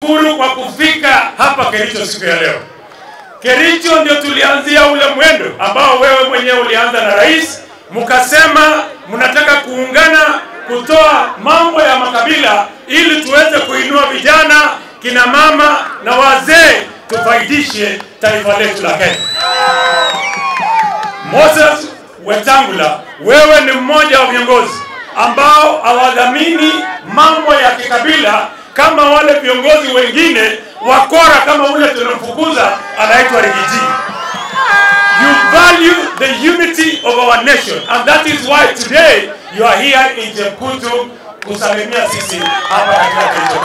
kushukuru kwa kufika hapa Kericho siku ya leo. Kericho ndio tulianzia ule mwendo ambao wewe mwenyewe ulianza na rais, mkasema mnataka kuungana kutoa mambo ya makabila ili tuweze kuinua vijana, kina mama na wazee, tufaidishe taifa letu la Kenya. Moses Wetangula, wewe ni mmoja wa viongozi ambao hawadhamini mambo ya kikabila kama wale viongozi wengine wakora kama ule tunamfukuza anaitwa Rigiji. You value the unity of our nation, and that is why today you are here in Jemputu kusalimia sisi hapa katika Kericho.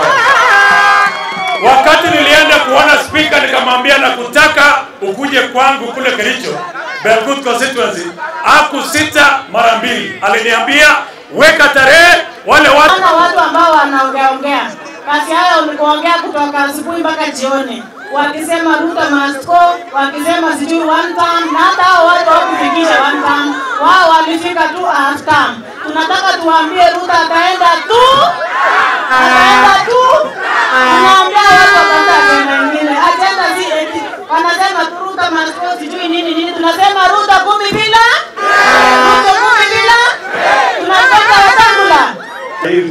Wakati nilienda kuona speaker nikamwambia nakutaka ukuje kwangu kule Kericho, Belgut constituency, hakusita mara mbili. Aliniambia weka tarehe, wale watu ambao wanaongea. Basi haya wamekuongea kutoka asubuhi mpaka jioni. Wakisema Ruto must go, wakisema sijui one term, na hata hao watu hawakufikisha one term. Wao walifika tu half term. Tunataka tuwaambie Ruto ataenda tu. Ataenda tu. Tunaambia watu wataka agenda nyingine. Agenda si eti. Wanasema tu Ruto must go sijui nini. Tunasema Ruto 10 bila. Ruto 10 bila. Tunataka Wetangula.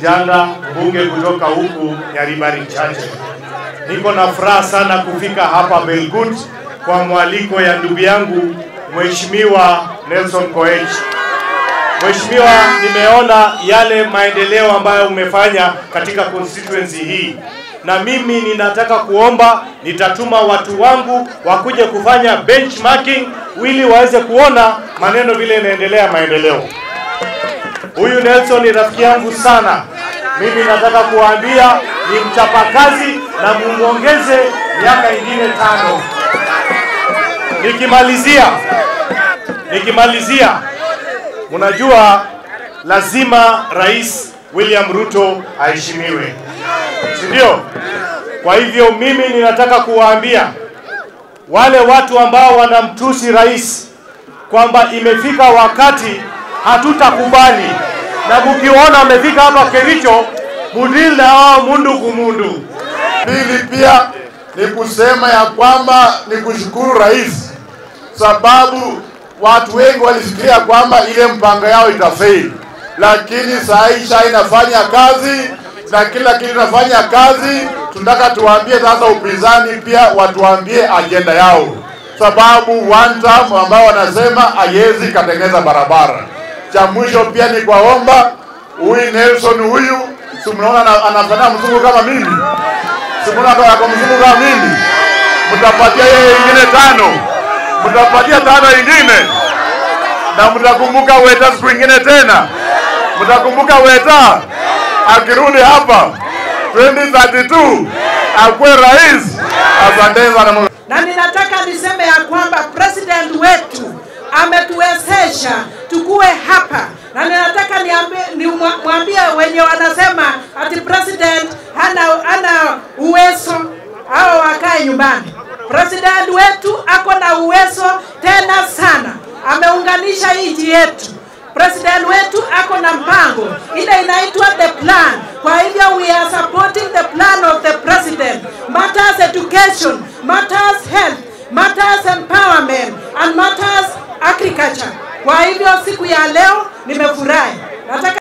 Jana bunge kutoka huku Nyaribari Chache. Niko na furaha sana kufika hapa Belgut kwa mwaliko ya ndugu yangu Mheshimiwa Nelson Koech. Mheshimiwa, nimeona yale maendeleo ambayo umefanya katika constituency hii. Na mimi ninataka kuomba, nitatuma watu wangu wakuje kufanya benchmarking ili waweze kuona maneno vile inaendelea maendeleo. Huyu Nelson ni rafiki yangu sana. Mimi nataka kuambia ni mchapakazi na muongeze miaka ingine 5. Nikimalizia, unajua lazima Rais William Ruto aheshimiwe. Ndio? Kwa hivyo mimi ninataka kuwaambia wale watu ambao wanamtusi rais kwamba imefika wakati hatutakubali. Na mkiona amefika hapa Kericho, mudili na hao mundu kumundu. Pili pia ni kusema ya kwamba ni kushukuru rais, sababu watu wengi walifikiria kwamba ile mpango yao itafail. Lakini sasa inafanya kazi na kila kitu inafanya kazi. Tunataka tuambie sasa upinzani pia watuambie agenda yao, sababu one term ambao wanasema haiwezi katengeneza barabara. Cha mwisho pia ni kwaomba huyu Nelson huyu, si mnaona anafanya mzungu kama mimi? Si mnaona yako mzungu kama mimi? Mtapatia yeye ingine 5. Mtapatia 5 ingine. Na mtakumbuka Weta siku ingine tena. Mtakumbuka Weta akirudi hapa 2032 akwe rais. Asante sana. Na ninataka niseme ya kwamba president wetu ametuwezesha tukue hapa. Na ninataka nimwambie wenye wanasema ati president hana uwezo hao wakae nyumbani. President wetu ako na uwezo tena sana. Ameunganisha nchi yetu. President wetu ako na mpango ile inaitwa the plan. Kwa hivyo we are supporting the plan of the president. Matters education, matters health, matters empowerment and matters agriculture. Kwa hivyo siku ya leo nimefurahi. Nataka